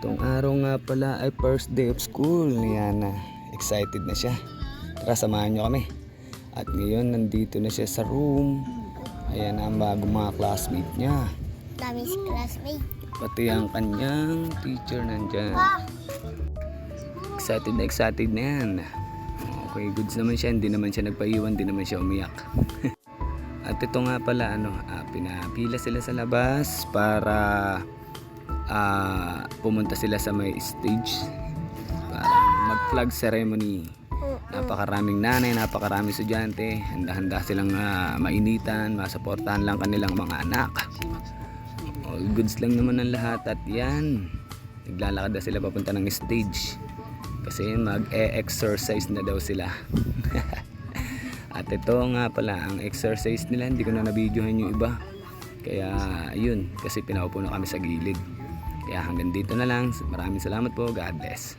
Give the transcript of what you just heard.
Itong araw nga pala ay first day of school ni Yana. Excited na siya. Tara, samahan nyo kami. At ngayon nandito na siya sa room. Ayan ang bagong mga classmate niya. Dami si classmate. Pati ang kanyang teacher nandyan. Excited na yan. Okay, goods naman siya. Hindi naman siya nagpaiwan. Hindi naman siya umiyak. At ito nga pala, pinapila sila sa labas para pumunta sila sa may stage para mag-flag ceremony. Napakaraming nanay, napakaraming estudyante. Handa-handa silang mainitan, masuportahan lang kanilang mga anak. All goods lang naman ang lahat. At yan, naglalakad na sila papunta ng stage kasi mag-exercise na daw sila. At ito nga pala ang exercise nila. Hindi ko na na-videohan yung iba, kaya yun, kasi pinaupo na kami sa gilid. Kaya hanggang dito na lang. Maraming salamat po. God bless.